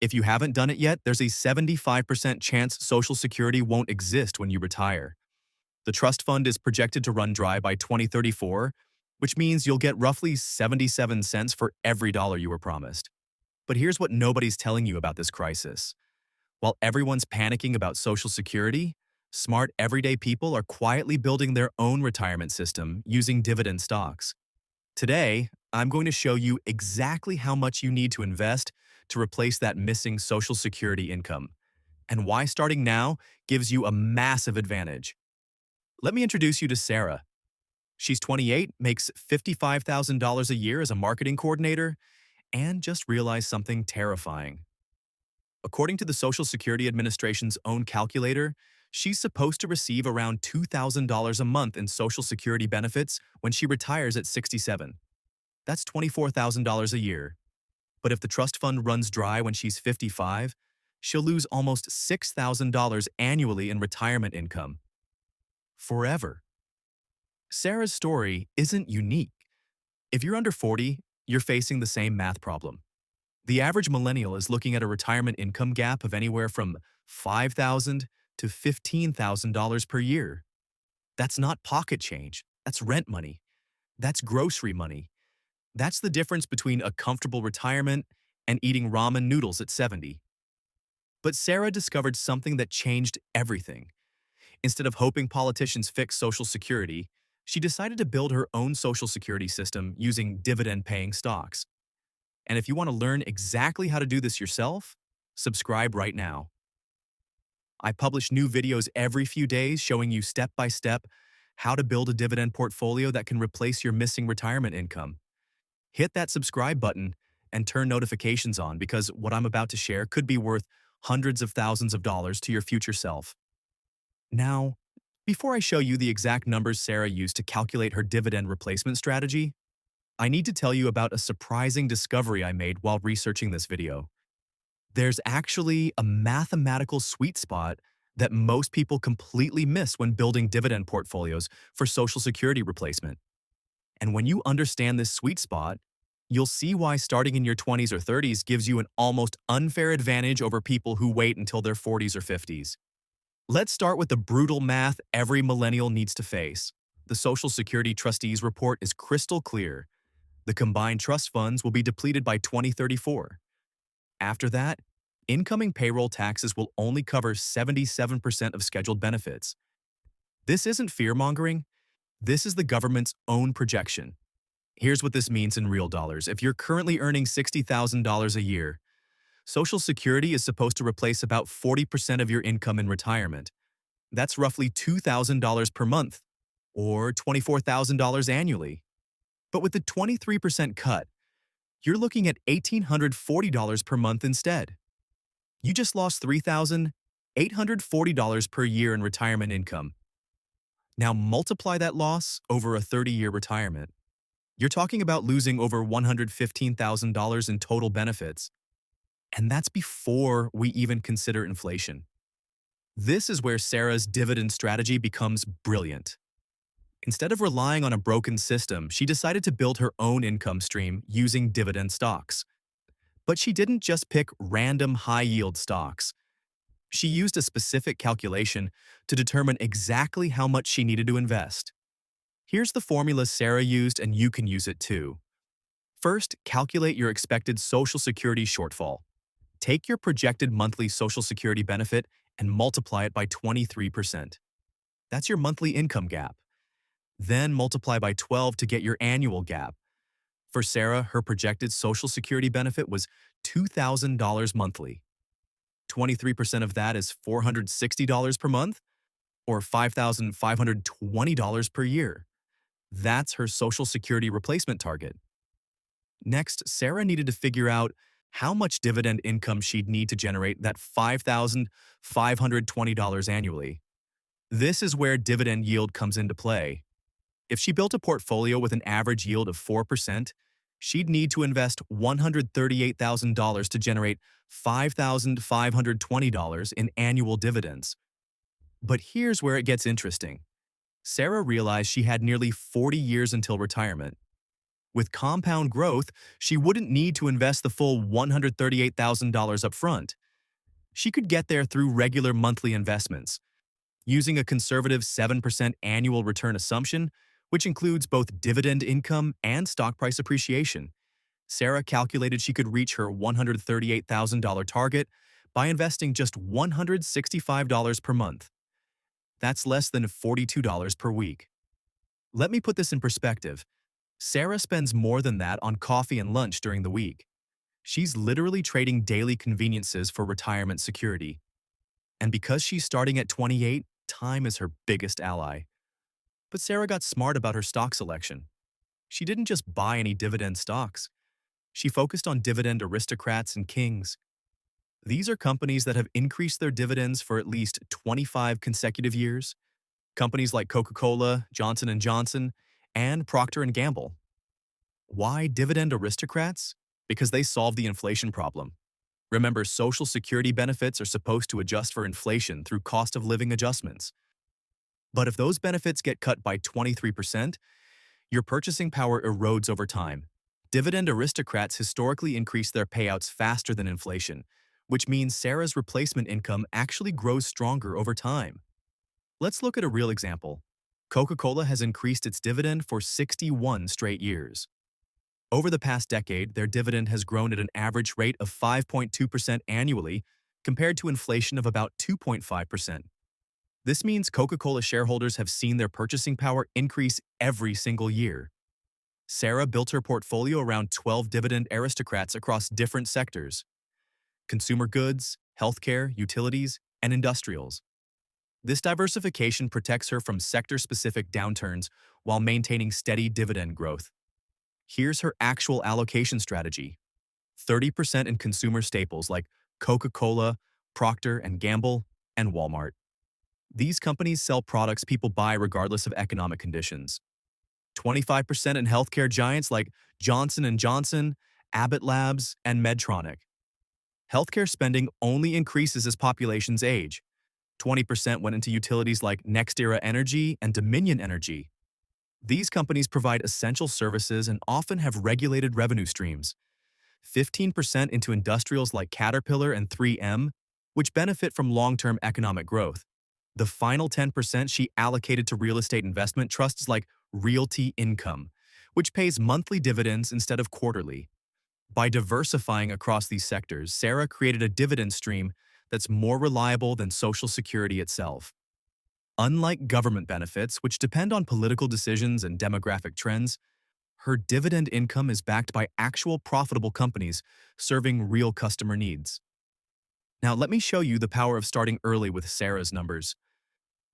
If you haven't done it yet, there's a 75% chance Social Security won't exist when you retire. The trust fund is projected to run dry by 2034, which means you'll get roughly 77 cents for every dollar you were promised. But here's what nobody's telling you about this crisis. While everyone's panicking about Social Security, smart everyday people are quietly building their own retirement system using dividend stocks. Today, I'm going to show you exactly how much you need to invest to replace that missing Social Security income, and why starting now gives you a massive advantage. Let me introduce you to Sarah. She's 28, makes $55,000 a year as a marketing coordinator, and just realized something terrifying. According to the Social Security Administration's own calculator, she's supposed to receive around $2,000 a month in Social Security benefits when she retires at 67. That's $24,000 a year. But if the trust fund runs dry when she's 55, she'll lose almost $6,000 annually in retirement income. Forever. Sarah's story isn't unique. If you're under 40, you're facing the same math problem. The average millennial is looking at a retirement income gap of anywhere from $5,000 to $15,000 per year. That's not pocket change. That's rent money. That's grocery money. That's the difference between a comfortable retirement and eating ramen noodles at 70. But Sarah discovered something that changed everything. Instead of hoping politicians fix Social Security, she decided to build her own Social Security system using dividend-paying stocks. And if you want to learn exactly how to do this yourself, subscribe right now. I publish new videos every few days showing you step-by-step how to build a dividend portfolio that can replace your missing retirement income. Hit that subscribe button and turn notifications on, because what I'm about to share could be worth hundreds of thousands of dollars to your future self. Now, before I show you the exact numbers Sarah used to calculate her dividend replacement strategy, I need to tell you about a surprising discovery I made while researching this video. There's actually a mathematical sweet spot that most people completely miss when building dividend portfolios for Social Security replacement. And when you understand this sweet spot, you'll see why starting in your 20s or 30s gives you an almost unfair advantage over people who wait until their 40s or 50s. Let's start with the brutal math every millennial needs to face. The Social Security Trustees report is crystal clear. The combined trust funds will be depleted by 2034. After that, incoming payroll taxes will only cover 77% of scheduled benefits. This isn't fear-mongering. This is the government's own projection. Here's what this means in real dollars. If you're currently earning $60,000 a year, Social Security is supposed to replace about 40% of your income in retirement. That's roughly $2,000 per month, or $24,000 annually. But with the 23% cut, you're looking at $1,840 per month instead. You just lost $3,840 per year in retirement income. Now multiply that loss over a 30-year retirement. You're talking about losing over $115,000 in total benefits. And that's before we even consider inflation. This is where Sarah's dividend strategy becomes brilliant. Instead of relying on a broken system, she decided to build her own income stream using dividend stocks. But she didn't just pick random high-yield stocks. She used a specific calculation to determine exactly how much she needed to invest. Here's the formula Sarah used, and you can use it too. First, calculate your expected Social Security shortfall. Take your projected monthly Social Security benefit and multiply it by 23%. That's your monthly income gap. Then multiply by 12 to get your annual gap. For Sarah, her projected Social Security benefit was $2,000 monthly. 23% of that is $460 per month, or $5,520 per year. That's her Social Security replacement target. Next, Sarah needed to figure out how much dividend income she'd need to generate that $5,520 annually. This is where dividend yield comes into play. If she built a portfolio with an average yield of 4%, she'd need to invest $138,000 to generate $5,520 in annual dividends. But here's where it gets interesting. Sarah realized she had nearly 40 years until retirement. With compound growth, she wouldn't need to invest the full $138,000 upfront. She could get there through regular monthly investments, using a conservative 7% annual return assumption, which includes both dividend income and stock price appreciation. Sarah calculated she could reach her $138,000 target by investing just $165 per month. That's less than $42 per week. Let me put this in perspective. Sarah spends more than that on coffee and lunch during the week. She's literally trading daily conveniences for retirement security. And because she's starting at 28, time is her biggest ally. But Sarah got smart about her stock selection. She didn't just buy any dividend stocks. She focused on dividend aristocrats and kings. These are companies that have increased their dividends for at least 25 consecutive years. Companies like Coca-Cola, Johnson & Johnson, and Procter & Gamble. Why dividend aristocrats? Because they solve the inflation problem. Remember, Social Security benefits are supposed to adjust for inflation through cost of living adjustments. But if those benefits get cut by 23%, your purchasing power erodes over time. Dividend aristocrats historically increase their payouts faster than inflation, which means Sarah's replacement income actually grows stronger over time. Let's look at a real example. Coca-Cola has increased its dividend for 61 straight years. Over the past decade, their dividend has grown at an average rate of 5.2% annually, compared to inflation of about 2.5%. This means Coca-Cola shareholders have seen their purchasing power increase every single year. Sarah built her portfolio around 12 dividend aristocrats across different sectors: consumer goods, healthcare, utilities, and industrials. This diversification protects her from sector-specific downturns while maintaining steady dividend growth. Here's her actual allocation strategy: 30% in consumer staples like Coca-Cola, Procter & Gamble, and Walmart. These companies sell products people buy regardless of economic conditions. 25% in healthcare giants like Johnson & Johnson, Abbott Labs, and Medtronic. Healthcare spending only increases as populations age. 20% went into utilities like NextEra Energy and Dominion Energy. These companies provide essential services and often have regulated revenue streams. 15% into industrials like Caterpillar and 3M, which benefit from long-term economic growth. The final 10% she allocated to real estate investment trusts like Realty Income, which pays monthly dividends instead of quarterly. By diversifying across these sectors, Sarah created a dividend stream that's more reliable than Social Security itself. Unlike government benefits, which depend on political decisions and demographic trends, her dividend income is backed by actual profitable companies serving real customer needs. Now, let me show you the power of starting early with Sarah's numbers.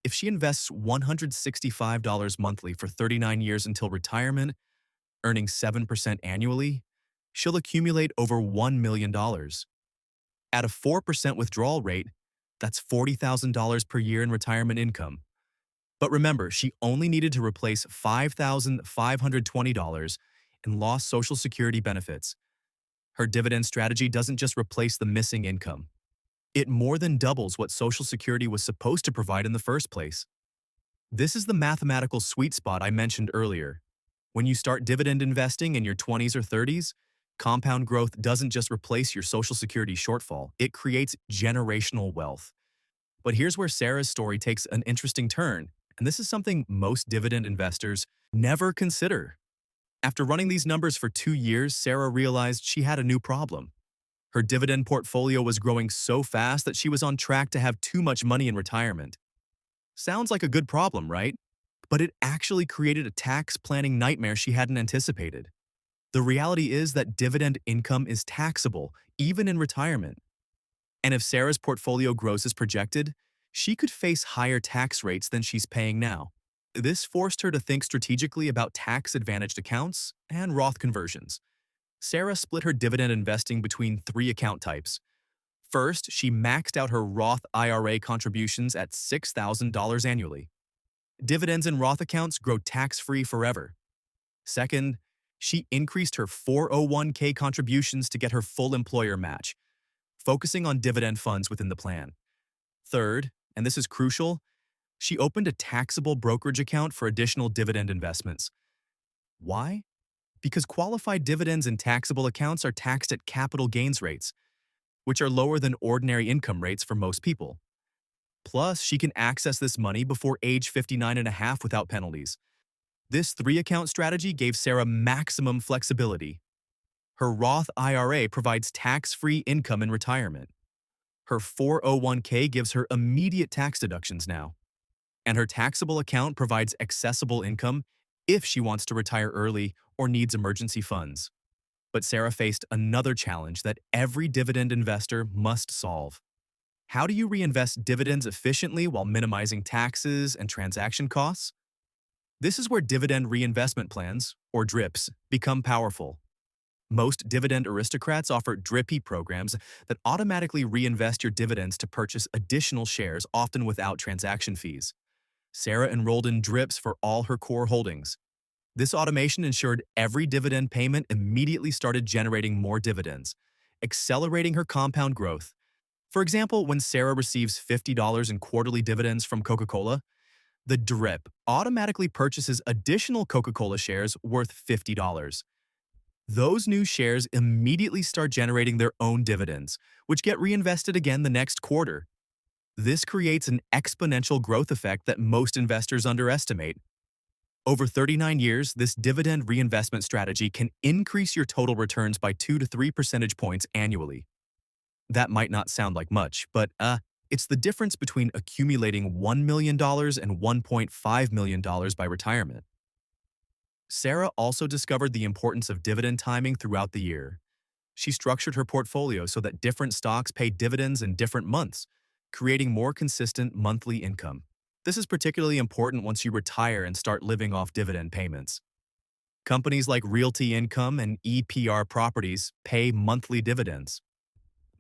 If she invests $165 monthly for 39 years until retirement, earning 7% annually, she'll accumulate over $1 million. At a 4% withdrawal rate, that's $40,000 per year in retirement income. But remember, she only needed to replace $5,520 in lost Social Security benefits. Her dividend strategy doesn't just replace the missing income. It more than doubles what Social Security was supposed to provide in the first place. This is the mathematical sweet spot I mentioned earlier. When you start dividend investing in your 20s or 30s, compound growth doesn't just replace your Social Security shortfall, it creates generational wealth. But here's where Sarah's story takes an interesting turn, and this is something most dividend investors never consider. After running these numbers for 2 years, Sarah realized she had a new problem. Her dividend portfolio was growing so fast that she was on track to have too much money in retirement. Sounds like a good problem, right? But it actually created a tax planning nightmare she hadn't anticipated. The reality is that dividend income is taxable, even in retirement. And if Sarah's portfolio grows as projected, she could face higher tax rates than she's paying now. This forced her to think strategically about tax-advantaged accounts and Roth conversions. Sarah split her dividend investing between 3 account types. First, she maxed out her Roth IRA contributions at $6,000 annually. Dividends in Roth accounts grow tax-free forever. Second, she increased her 401k contributions to get her full employer match, focusing on dividend funds within the plan. Third, and this is crucial, she opened a taxable brokerage account for additional dividend investments. Why? because qualified dividends and taxable accounts are taxed at capital gains rates, which are lower than ordinary income rates for most people. Plus, she can access this money before age 59 and a half without penalties. This three-account strategy gave Sarah maximum flexibility. Her Roth IRA provides tax-free income in retirement. Her 401k gives her immediate tax deductions now. And her taxable account provides accessible income if she wants to retire early or needs emergency funds. But Sarah faced another challenge that every dividend investor must solve. How do you reinvest dividends efficiently while minimizing taxes and transaction costs? This is where dividend reinvestment plans, or DRIPs, become powerful. Most dividend aristocrats offer DRIP programs that automatically reinvest your dividends to purchase additional shares, often without transaction fees. Sarah enrolled in DRIPs for all her core holdings. This automation ensured every dividend payment immediately started generating more dividends, accelerating her compound growth. For example, when Sarah receives $50 in quarterly dividends from Coca-Cola, the DRIP automatically purchases additional Coca-Cola shares worth $50. Those new shares immediately start generating their own dividends, which get reinvested again the next quarter. This creates an exponential growth effect that most investors underestimate. Over 39 years, this dividend reinvestment strategy can increase your total returns by 2 to 3 percentage points annually. That might not sound like much, but it's the difference between accumulating $1 million and $1.5 million by retirement. Sarah also discovered the importance of dividend timing throughout the year. She structured her portfolio so that different stocks pay dividends in different months, creating more consistent monthly income. This is particularly important once you retire and start living off dividend payments. Companies like Realty Income and EPR Properties pay monthly dividends.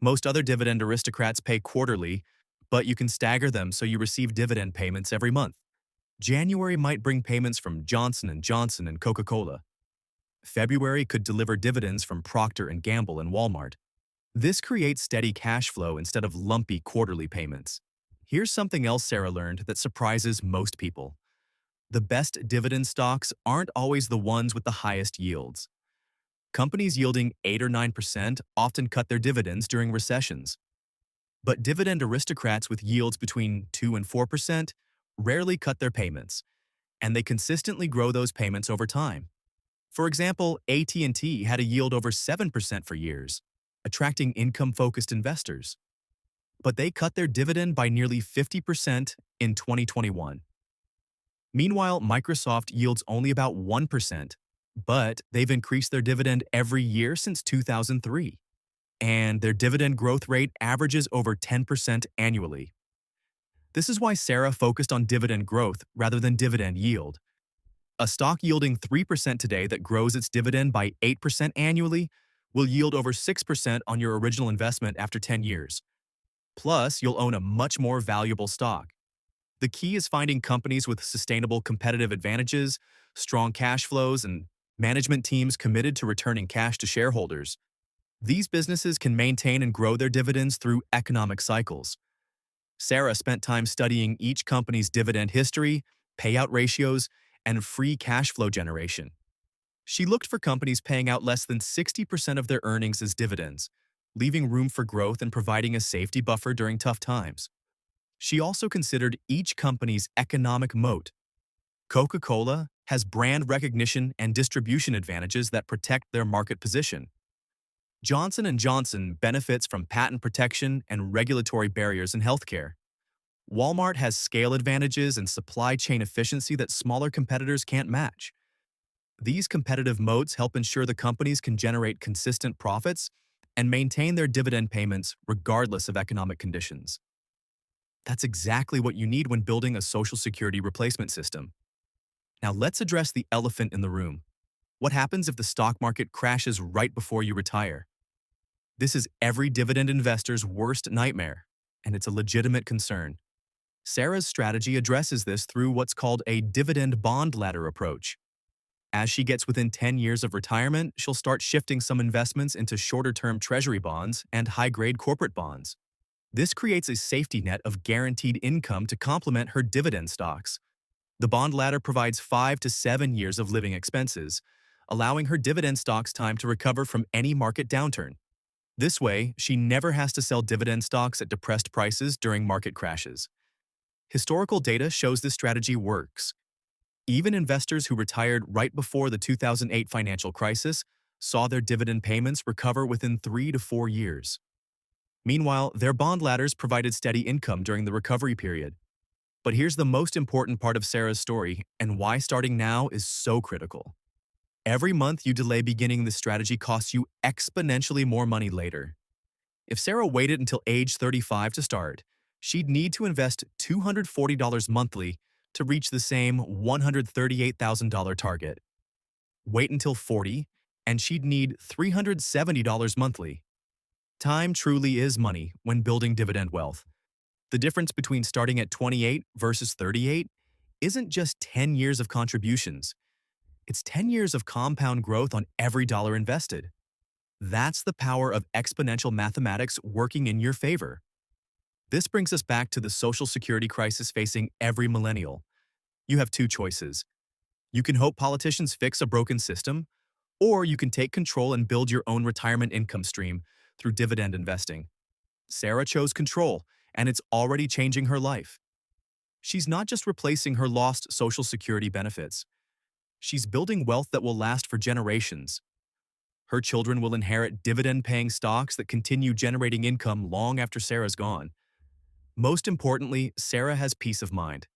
Most other dividend aristocrats pay quarterly, but you can stagger them so you receive dividend payments every month. January might bring payments from Johnson & Johnson and Coca-Cola. February could deliver dividends from Procter & Gamble and Walmart. This creates steady cash flow instead of lumpy quarterly payments. Here's something else Sarah learned that surprises most people. The best dividend stocks aren't always the ones with the highest yields. Companies yielding 8 or 9% often cut their dividends during recessions. But dividend aristocrats with yields between 2 and 4% rarely cut their payments, and they consistently grow those payments over time. For example, AT&T had a yield over 7% for years, attracting income-focused investors. But they cut their dividend by nearly 50% in 2021. Meanwhile, Microsoft yields only about 1%, but they've increased their dividend every year since 2003. And their dividend growth rate averages over 10% annually. This is why Sarah focused on dividend growth rather than dividend yield. A stock yielding 3% today that grows its dividend by 8% annually will yield over 6% on your original investment after 10 years. Plus, you'll own a much more valuable stock. The key is finding companies with sustainable competitive advantages, strong cash flows, and management teams committed to returning cash to shareholders. These businesses can maintain and grow their dividends through economic cycles. Sarah spent time studying each company's dividend history, payout ratios, and free cash flow generation. She looked for companies paying out less than 60% of their earnings as dividends, leaving room for growth and providing a safety buffer during tough times. She also considered each company's economic moat. Coca-Cola has brand recognition and distribution advantages that protect their market position. Johnson & Johnson benefits from patent protection and regulatory barriers in healthcare. Walmart has scale advantages and supply chain efficiency that smaller competitors can't match. These competitive moats help ensure the companies can generate consistent profits and maintain their dividend payments regardless of economic conditions. That's exactly what you need when building a Social Security replacement system. Now let's address the elephant in the room. What happens if the stock market crashes right before you retire? This is every dividend investor's worst nightmare, and it's a legitimate concern. Sarah's strategy addresses this through what's called a dividend bond ladder approach. As she gets within 10 years of retirement, she'll start shifting some investments into shorter-term treasury bonds and high-grade corporate bonds. This creates a safety net of guaranteed income to complement her dividend stocks. The bond ladder provides 5 to 7 years of living expenses, allowing her dividend stocks time to recover from any market downturn. This way, she never has to sell dividend stocks at depressed prices during market crashes. Historical data shows this strategy works. Even investors who retired right before the 2008 financial crisis saw their dividend payments recover within 3 to 4 years. Meanwhile, their bond ladders provided steady income during the recovery period. But here's the most important part of Sarah's story and why starting now is so critical. Every month you delay beginning this strategy costs you exponentially more money later. If Sarah waited until age 35 to start, she'd need to invest $240 monthly to reach the same $138,000 target. Wait until 40, and she'd need $370 monthly. Time truly is money when building dividend wealth. The difference between starting at 28 versus 38 isn't just 10 years of contributions. It's 10 years of compound growth on every dollar invested. That's the power of exponential mathematics working in your favor. This brings us back to the Social Security crisis facing every millennial. You have two choices. You can hope politicians fix a broken system, or you can take control and build your own retirement income stream through dividend investing. Sarah chose control, and it's already changing her life. She's not just replacing her lost Social Security benefits. She's building wealth that will last for generations. Her children will inherit dividend-paying stocks that continue generating income long after Sarah's gone. Most importantly, Sarah has peace of mind.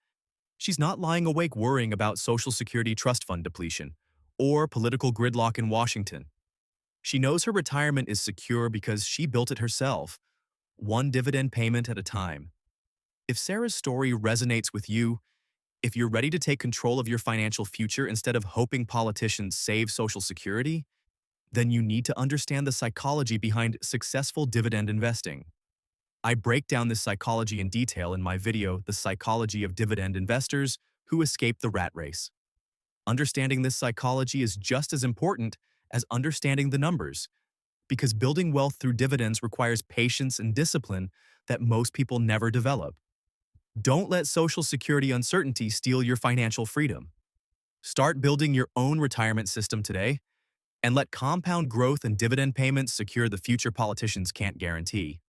She's not lying awake worrying about Social Security trust fund depletion or political gridlock in Washington. She knows her retirement is secure because she built it herself, one dividend payment at a time. If Sarah's story resonates with you, if you're ready to take control of your financial future instead of hoping politicians save Social Security, then you need to understand the psychology behind successful dividend investing. I break down this psychology in detail in my video, The Psychology of Dividend Investors Who Escape the Rat Race. Understanding this psychology is just as important as understanding the numbers, because building wealth through dividends requires patience and discipline that most people never develop. Don't let Social Security uncertainty steal your financial freedom. Start building your own retirement system today, and let compound growth and dividend payments secure the future politicians can't guarantee.